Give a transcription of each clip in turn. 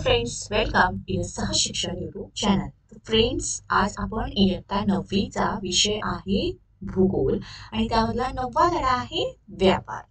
Friends, welcome in सहज शिक्षण YouTube channel. Friends, आज आपण इयत्ता 9वीचा विषय आहे भूगोल आणि त्यामधला 9वा धडा आहे व्यापार.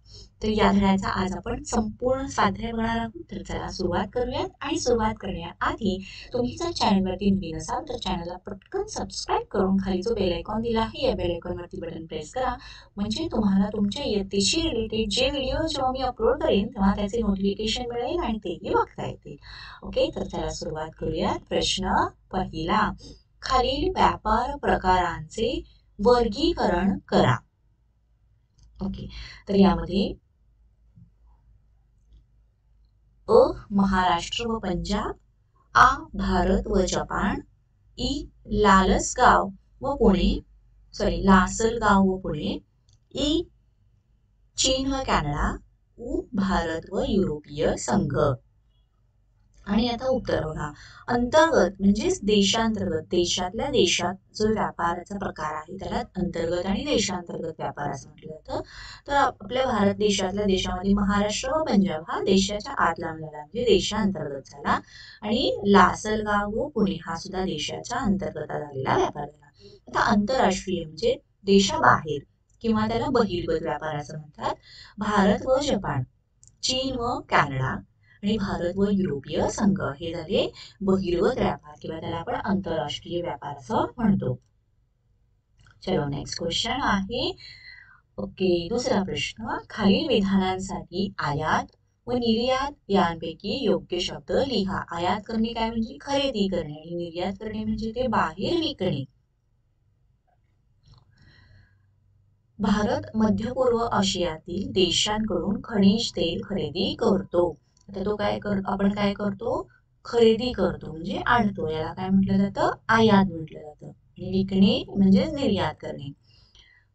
तर या धड्याचा आज आपण संपूर्ण स्वाध्याय बघणार आहोत. तर चला सुरुवात करूयात. आणि सुरुवात करण्याआधी तुम्ही जर चॅनलवरती नवीन असाल तर चॅनलला पटकन सबस्क्राईब करून खाली जो बेल आयकॉन दिला आहे या बेल आयकॉनवरती बटन प्रेस करा, म्हणजे तुम्हाला तुमच्या इयत्तेशी रिलेटेड जे व्हिडिओ जेव्हा मी अपलोड करेन तेव्हा त्याचे नोटिफिकेशन मिळेल आणि तेही बघता येतील. ओके, तर चला सुरुवात करूयात. प्रश्न पहिला, खालील व्यापार प्रकारांचे वर्गीकरण करा. ओके, तर यामध्ये अ महाराष्ट्र व पंजाब, आ भारत व जपान, ई लासलगाव व पुणे, ई चीन व कॅनडा, उ भारत व युरोपीय संघ. आणि आता उत्तर बघा. अंतर्गत म्हणजेच देशांतर्गत, देशातल्या देशात जो व्यापाराचा प्रकार आहे त्याला अंतर्गत आणि देशांतर्गत व्यापार असं म्हटलं जातं. तर आपल्या भारत देशातल्या देशामध्ये महाराष्ट्र व पंजाब हा देशाच्या आतला झाला, म्हणजे देशांतर्गत झाला. आणि लासलगाव व पुणे हा सुद्धा देशाच्या अंतर्गत झालेला व्यापार झाला. आता आंतरराष्ट्रीय म्हणजे देशाबाहेर किंवा त्याला बहिर्गत व्यापार असं म्हणतात. भारत व जपान, चीन व कॅनडा आणि भारत व युरोपीय संघ हे झाले बहिर्गत व्यापार किंवा त्याला आपण आंतरराष्ट्रीय व्यापार असं म्हणतो. चलो नेक्स्ट क्वेश्चन आहे. ओके, दुसरा प्रश्न, खालील विधानांसाठी आयात व निर्यात यांपैकी योग्य शब्द लिहा. आयात करणे काय म्हणजे खरेदी करणे आणि निर्यात करणे म्हणजे ते बाहेर विकणे. भारत मध्य पूर्व आशियातील देशांकडून खनिज तेल खरेदी करतो. आता तो आपण काय करतो, खरेदी करतो म्हणजे आणतो, याला काय म्हटलं जातं, आयात म्हटलं जातं. आणि विकणे म्हणजे निर्यात करणे.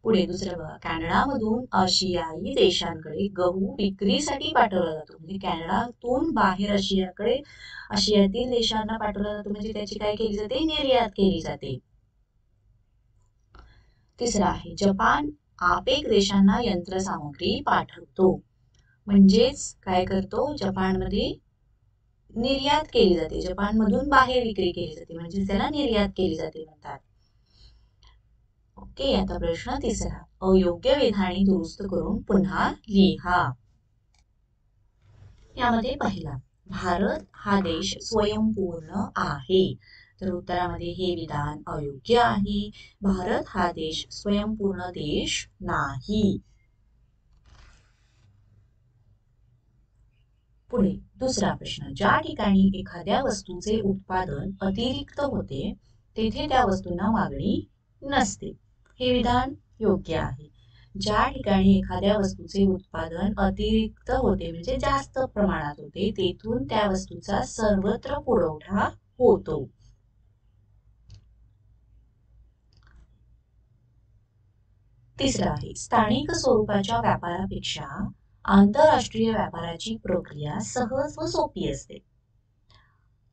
पुढे दुसरं बघा, कॅनडामधून आशियाई देशांकडे गहू विक्रीसाठी पाठवला जातो. म्हणजे कॅनडातून बाहेर आशियातील देशांना पाठवला जातो, म्हणजे त्याची काय केली जाते, निर्यात केली जाते. तिसरा आहे, जपान आपेक देशांना यंत्रसामग्री पाठवतो. म्हणजेच काय करतो, जपानमध्ये निर्यात केली जाते, जपानमधून बाहेर विक्री केली जाते, म्हणजे त्याला निर्यात केली जाते म्हणतात. ओके, आता प्रश्न तिसरा, अयोग्य विधाने दुरुस्त करून पुन्हा लिहा. यामध्ये पहिला, भारत हा देश स्वयंपूर्ण आहे. तर उत्तरामध्ये हे विधान अयोग्य आहे. भारत हा देश स्वयंपूर्ण देश नाही. पुढे दुसरा प्रश्न, ज्या ठिकाणी एखाद्या वस्तूचे उत्पादन अतिरिक्त होते तेथे त्या वस्तूंना मागणी नसते. हे विधान योग्य आहे. ज्या ठिकाणी एखाद्या वस्तूचे उत्पादन अतिरिक्त होते म्हणजे जास्त प्रमाणात होते तेथून त्या वस्तूचा सर्वत्र पुरवठा होतो. तिसरा आहे, स्थानिक स्वरूपाच्या व्यापारापेक्षा आंतरराष्ट्रीय व्यापाराची प्रक्रिया सहज व सोपी असते.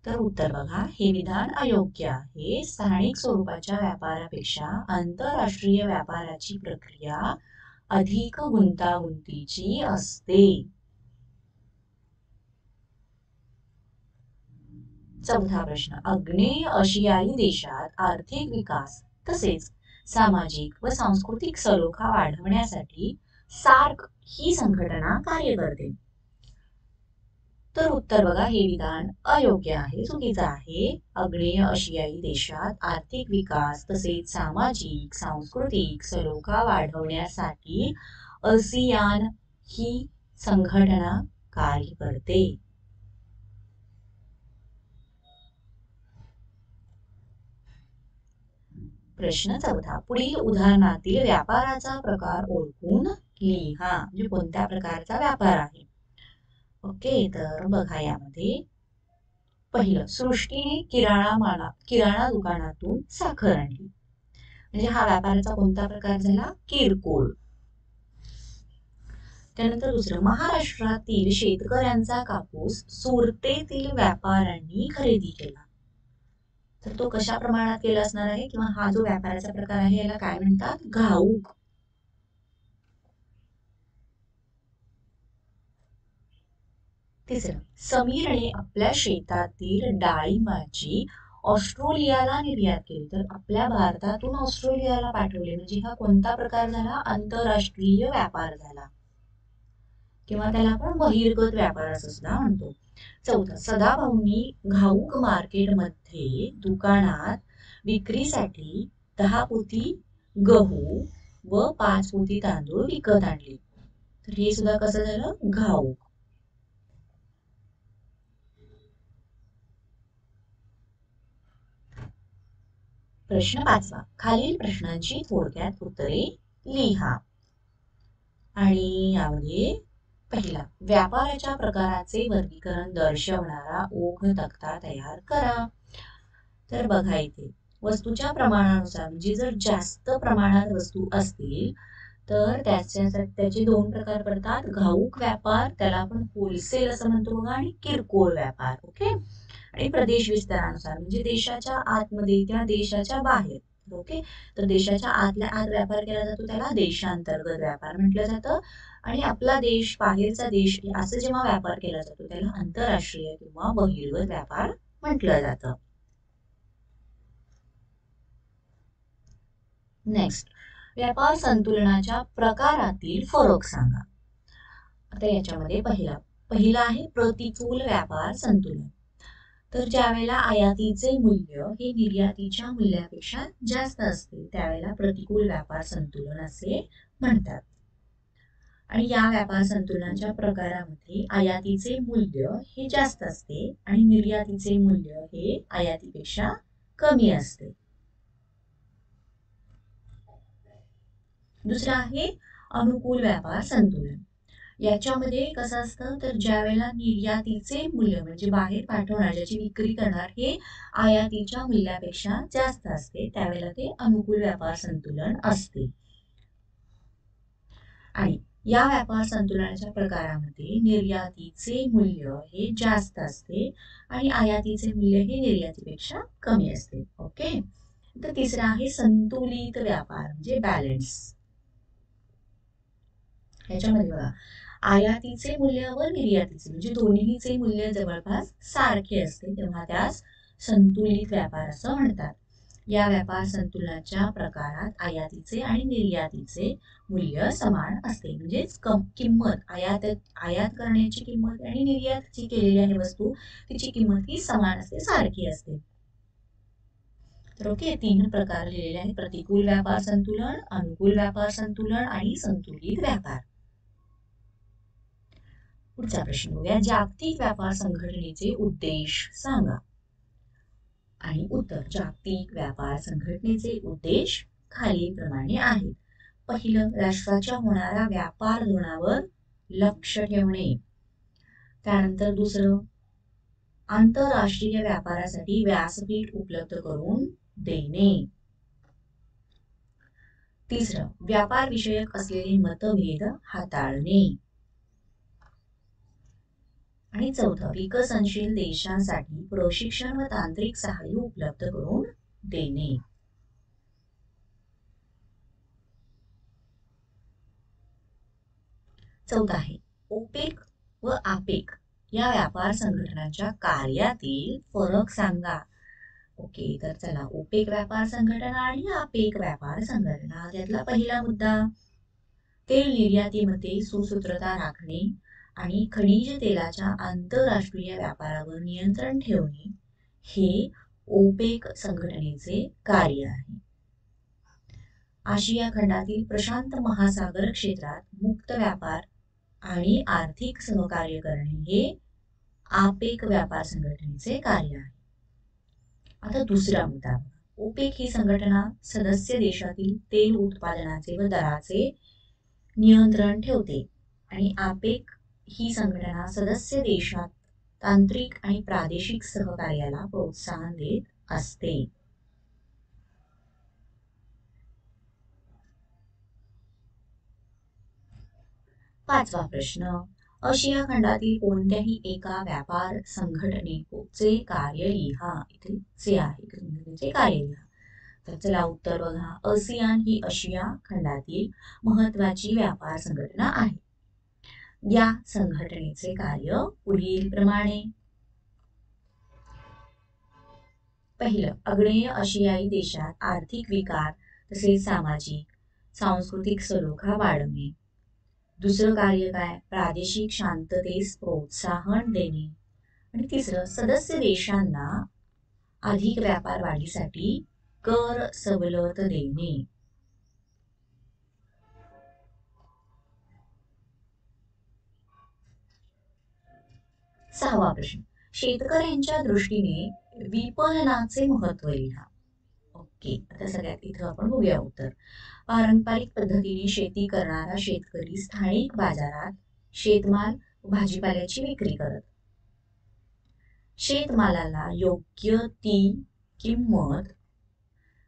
तर उत्तर बघा, हे विधान अयोग्य आहे. स्थानिक स्वरूपाच्या व्यापारापेक्षा आंतरराष्ट्रीय व्यापाराची प्रक्रिया अधिक गुंतागुंतीची असते. चौथा प्रश्न, आग्नेय आशियाई देशात आर्थिक विकास तसेच सामाजिक व सांस्कृतिक सलोखा वाढवण्यासाठी सार्क ही संघटना कार्य करते. तर उत्तर बघा, हे विधान अयोग्य आहे, चुकीचं आहे. आग्नेय आशियाई देशात आर्थिक विकास तसेच सामाजिक सांस्कृतिक सलोखा वाढवण्यासाठी आसियान ही संघटना कार्य करते. प्रश्न चौथा, पुढील उदाहरणातील व्यापाराचा प्रकार ओळखून लिहा. म्हणजे कोणत्या प्रकारचा व्यापार आहे. ओके, तर बघा, यामध्ये पहिलं, सृष्टीने किराणा दुकानातून साखर आणली. म्हणजे हा व्यापाराचा कोणता प्रकार झाला, किरकोळ. त्यानंतर दुसरं, महाराष्ट्रातील शेतकऱ्यांचा कापूस सुरतेतील व्यापाऱ्यांनी खरेदी केला. तर तो कशा प्रमाणात केला असणार आहे किंवा हा जो व्यापाराचा प्रकार आहे याला काय म्हणतात, घाऊक. तिसरं, समीरने आपल्या शेतातील डाळिंबाची ऑस्ट्रेलियाला निर्यात केली. तर आपल्या भारतातून ऑस्ट्रेलियाला पाठवले म्हणजे हा कोणता प्रकार झाला? आंतरराष्ट्रीय व्यापार झाला किंवा त्याला आपण बहिर्गत व्यापार असं सुद्धा म्हणतो. चौथं, सदाभाऊंनी घाऊक मार्केटमध्ये दुकानात विक्रीसाठी 10 पोती गहू व 5 पोती तांदूळ विकत आणले. तर हे सुद्धा कसं झालं? घाऊक. प्रश्न 5वा, खालील प्रश्नांची थोडक्यात उत्तरे लिहा. आणि यामध्ये पहिला, व्यापाराच्या प्रकाराचे वर्गीकरण दर्शवणारा ओघ तक्ता तयार करा. तर बघा इथे वस्तूच्या प्रमाणानुसार म्हणजे जर जास्त प्रमाणात वस्तू असतील तर त्याचे 2 प्रकार पडतात. घाऊक व्यापार, त्याला आपण होलसेल असं म्हणतो बघा, आणि किरकोळ व्यापार. ओके. आणि प्रदेश विस्तारानुसार म्हणजे देशाच्या आतमध्ये किंवा देशाच्या बाहेर. ओके. तर देशाच्या आतल्या आत व्यापार केला जातो त्याला देशांतर्गत व्यापार म्हटलं जातं. आणि आपला देश बाहेरचा देश असं जेव्हा व्यापार केला जातो त्याला आंतरराष्ट्रीय किंवा बहिर्गत व्यापार म्हटलं जातं. नेक्स्ट, व्यापार संतुलनाच्या प्रकारातील फरक सांगा. आता याच्यामध्ये पहिला आहे प्रतिकूल व्यापार संतुलन. तर ज्यावेळेला आयातीचे मूल्य हे निर्यातीच्या मूल्यापेक्षा जास्त असते त्यावेळेला प्रतिकूल व्यापार संतुलन असे म्हणतात. आणि या व्यापार संतुलनाच्या प्रकारामध्ये आयातीचे मूल्य हे जास्त असते आणि निर्यातीचे मूल्य हे आयातीपेक्षा कमी असते. दुसरा आहे अनुकूल व्यापार संतुलन. याच्यामध्ये कसं असतं तर ज्या वेळेला निर्यातीचे मूल्य म्हणजे बाहेर पाठवणार ज्याची विक्री करणार हे आयातीच्या मूल्यापेक्षा जास्त असते त्यावेळेला ते अनुकूल व्यापार संतुलन असते. आणि या व्यापार संतुलनाच्या प्रकारामध्ये निर्यातीचे मूल्य हे जास्त असते आणि आयातीचे मूल्य हे निर्यातीपेक्षा कमी असते. ओके. तर तिसरा आहे संतुलित व्यापार म्हणजे बॅलन्स. याच्यामध्ये बघा आयातीचे मूल्य व निर्यातीचे म्हणजे दोन्हीचे मूल्य जवळपास सारखे असते तेव्हा त्यास संतुलित व्यापार असं म्हणतात. या व्यापार संतुलनाच्या प्रकारात आयातीचे आणि निर्यातीचे मूल्य समान असते म्हणजेच किंमत आयात करण्याची किंमत आणि निर्यात जी केलेली आहे वस्तू तिची किंमत ही समान असते सारखी असते. तर ओके 3 प्रकार लिहिलेले आहेत प्रतिकूल व्यापार संतुलन, अनुकूल व्यापार संतुलन आणि संतुलित व्यापार. पुढचा प्रश्न बघूया जागतिक व्यापार संघटनेचे उद्देश सांगा. आणि उत्तर जागतिक व्यापार संघटनेचे उद्देश खालीलप्रमाणे आहेत. पहिलं राष्ट्राच्या होणाऱ्या व्यापार धोरणावर लक्ष ठेवणे. त्यानंतर दुसरं आंतरराष्ट्रीय व्यापारासाठी व्यासपीठ उपलब्ध करून देणे. तिसरं व्यापार विषयक असलेले मतभेद हाताळणे. आणि चौथं विकसनशील देशांसाठी प्रशिक्षण व तांत्रिक सहाय्य उपलब्ध करून देणे. चौथा आहे ओपेक व आपेक या व्यापार संघटनांच्या कार्यातील फरक सांगा. ओके. तर चला ओपेक व्यापार संघटना आणि आपेक व्यापार संघटना त्यातला पहिला मुद्दा तेल निर्यातीमध्ये सुसूत्रता राखणे आणि खनिज तेलाच्या आंतरराष्ट्रीय व्यापारावर नियंत्रण ठेवणे हे ओपेक संघटनेचे कार्य आहे. आशिया खंडातील प्रशांत महासागर क्षेत्रात मुक्त व्यापार आणि आर्थिक सहकार्य करणे हे आपेक व्यापार संघटनेचे कार्य आहे. आता दुसरा मुद्दा ओपेक ही संघटना सदस्य देशातील तेल उत्पादनाचे व दराचे नियंत्रण ठेवते आणि आपेक ही संघटना सदस्य देशात तांत्रिक आणि प्रादेशिक सहकार्याला प्रोत्साहन देत असते. पाचवा प्रश्न आशिया खंडातील कोणत्याही एका व्यापार संघटनेचे कार्य लिहा. इथे जे आहे संघटनेचे कार्य लिहा. तर चला उत्तर बघा आसियान ही आशिया खंडातील महत्वाची व्यापार संघटना आहे. या संघटनेचे कार्य पुढील प्रमाणे. पहिलं, आग्नेय आशियाई देशात आर्थिक विकार तसेच सामाजिक सांस्कृतिक सलोखा वाढवणे. दुसरं कार्य काय, प्रादेशिक शांततेस प्रोत्साहन देणे. आणि तिसरं, सदस्य देशांना अधिक व्यापार वाढीसाठी कर सवलत देणे. सहावा प्रश्न, शेतकऱ्यांच्या दृष्टीने विपणनाचे महत्त्व लिहा. ओके, आता सगळ्यात इथं आपण बघूया उत्तर. पारंपरिक पद्धतीने शेती करणारा शेतकरी स्थानिक बाजारात शेतमाल भाजीपाल्याची विक्री करत. शेतमालाला योग्य ती किंमत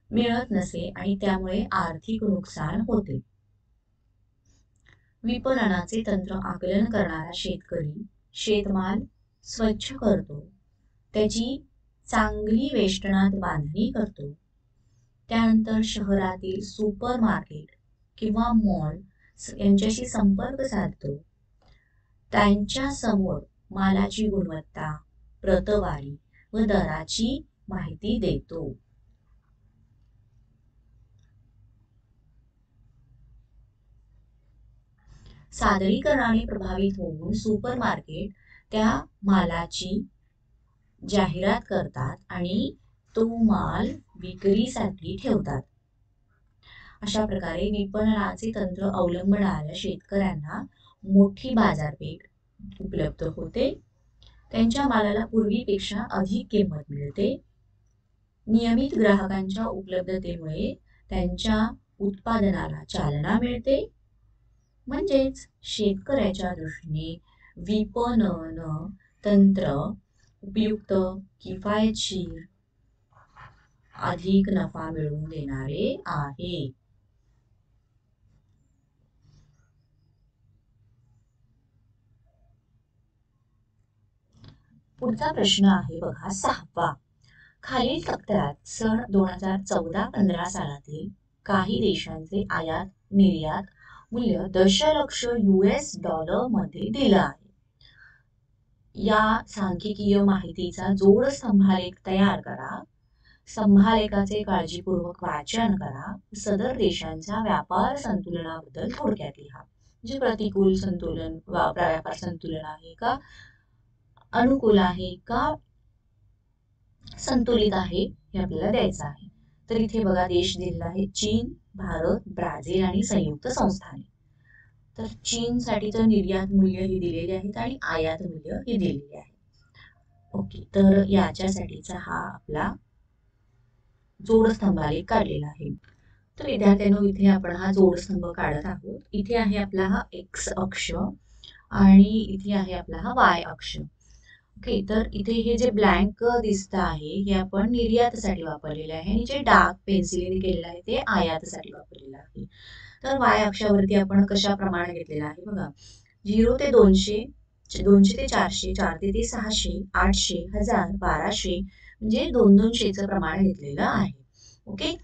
मिळत नसे आणि त्यामुळे आर्थिक नुकसान होते. विपणनाचे तंत्र आकलन करणारा शेतकरी शेतमाल स्वच्छ करतो, त्याची चांगली वेष्टनात बांधणी करतो, त्यानंतर शहरातील सुपर मार्केट किंवा मॉल यांच्याशी संपर्क साधतो, त्यांच्या समोर मालाची गुणवत्ता, प्रतवारी व दराची माहिती देतो. सादरीकरणाने प्रभावित होऊन सुपर मार्केट त्या मालाची जाहिरात करतात आणि तो माल विक्रीसाठी ठेवतात. अशा प्रकारे विपणनाचे तंत्र अवलंबणाऱ्या शेतकऱ्यांना मोठी बाजारपेठ उपलब्ध होते, त्यांच्या मालाला पूर्वीपेक्षा अधिक किंमत मिळते, नियमित ग्राहकांच्या उपलब्धतेमुळे त्यांच्या उत्पादनाला चालना मिळते. म्हणजेच शेतकऱ्याच्या दृष्टीने विपणन तंत्र उपयुक्त, किफायतशीर, अधिक नफा मिळवून देणारे आहे. पुढचा प्रश्न आहे बघा, सहावा. खालील तक्त्यात सन 2014-15 सालातील काही देशांचे आयात निर्यात मूल्य दशलक्ष US$ मध्ये दिलं आहे. या सांख्यिकीय माहितीचा जोड स्तंभालेख तयार करा. स्तंभालेखाचे काळजीपूर्वक वाचन करा. सदर देशांच्या व्यापार संतुलनाबद्दल थोडक्यात लिहा. म्हणजे प्रतिकूल संतुलन, व्यापार संतुलन आहे का, अनुकूल आहे का, संतुलित आहे, हे आपल्याला द्यायचं आहे. तर इथे बघा देश दिलेला आहे चीन, भारत, ब्राझील आणि संयुक्त संस्थाने. तर चीन साठीचं निर्यात मूल्य ही दिलेले आहेत आणि आयात मूल्य ही दिलेले आहे. ओके, तर याच्यासाठीचा हा आपला जोडस्तंभालेख काढलेला आहे. तर विद्यार्थ्यांनो, इथे आपण हा जोडस्तंभ काढत आहोत. इथे आहे आपला हा एक्स अक्ष आणि इथे आहे आपला हा वाय अक्ष. ओके, तर इथे हे जे ब्लँक दिसत आहे हे आपण निर्यातीसाठी वापरलेले आहे आणि जे डार्क पेन्सिलीने केलेलं आहे ते आयातीसाठी वापरलेलं आहे. तर वाय अक्षावरती आपण कशा प्रमाणे घेतलेला आहे बघा, 0 ते 200, 200 ते 400, 400 ते 600, 800, 1000, 1200 म्हणजे 200चं प्रमाण घेतलेलं आहे. ओके,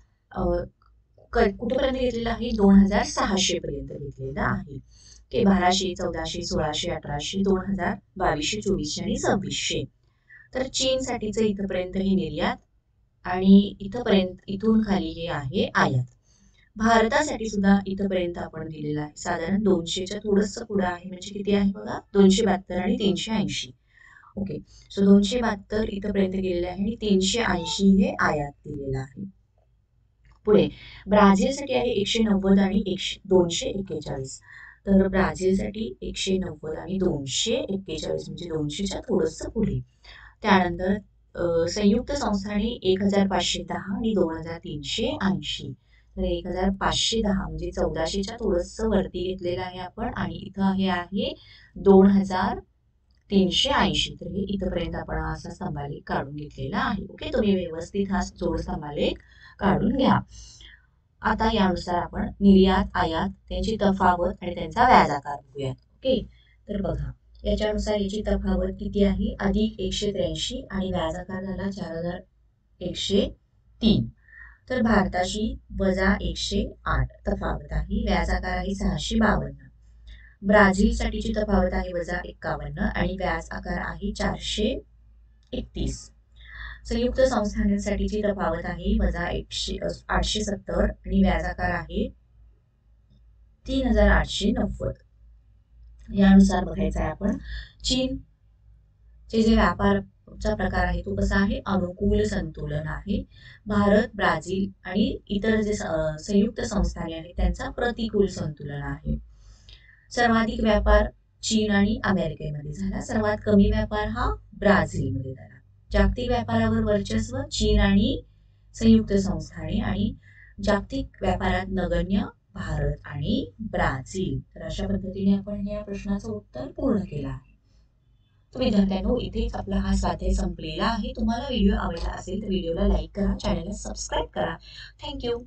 कुठपर्यंत घेतलेलं आहे, 2600 पर्यंत घेतलेलं आहे. ओके, 1200, 1400, 1600, 1800, 2000, 2200, 2400 आणि 2600. तर चीन साठीचं इथपर्यंत हे निर्यात आणि इथपर्यंत, इथून खाली हे आहे आयात. भारतासाठी सुद्धा इथपर्यंत आपण दिलेलं आहे, साधारण 200च्या थोडंसं पुढं आहे. म्हणजे किती आहे बघा, 272 आणि 380. ओके, सो 272 इथपर्यंत गेलेलं आहे आणि 380 हे आयात दिलेलं आहे. पुढे ब्राझीलसाठी आहे 190 आणि 241. तर ब्राझीलसाठी 190 आणि 241 म्हणजे 200च्या थोडंसं पुढे. त्यानंतर संयुक्त संस्थाने 1510 आणि 2380. तर 1510 म्हणजे 1400च्या थोडंसं वरती घेतलेलं आहे आपण आणि इथं हे आहे 2380. तर हे इथपर्यंत आपण असा स्तंभालेख काढून घेतलेला आहे. ओके, तुम्ही व्यवस्थित हा जोड स्तंभालेख काढून घ्या. आता यानुसार आपण निर्यात आयात त्यांची तफावत आणि त्यांचा व्याजाकार बघूयात. ओके, तर बघा याच्यानुसार याची तफावत किती आहे, अधिक 183 आणि व्याजाकार झाला 4103. तर भारताशी वजा 108 तफावत आहे, व्याजाकार आहे 652. ब्राझीलसाठीची तफावत आहे -51 आणि व्याज आकार आहे 431. संयुक्त संस्थानांसाठीची तफावत आहे -870 आणि व्याज आकार आहे 3890. यानुसार बघायचं आहे आपण चीन चे जे व्यापारचा प्रकार आहे तो कसा आहे, अनुकूल संतुलन आहे. भारत, ब्राझील आणि इतर जे संयुक्त संस्थाने आहेत त्यांचा प्रतिकूल संतुलन आहे. सर्वाधिक व्यापार चीन आणि अमेरिकेमध्ये झाला, सर्वात कमी व्यापार हा ब्राझीलमध्ये झाला. जागतिक व्यापारावर वर्चस्व चीन आणि संयुक्त संस्थाने आणि जागतिक व्यापारात नगण्य भारत आणि ब्राझील. तर अशा पद्धतीने आपण या प्रश्नाचं उत्तर पूर्ण केलं आहे. तर विद्यार्थ्यांनो, इथेच आपला हा स्वाध्याय संपलेला आहे. तुम्हाला व्हिडिओ आवडला असेल तर व्हिडिओला लाईक करा, चॅनलला सबस्क्राईब करा. थँक्यू.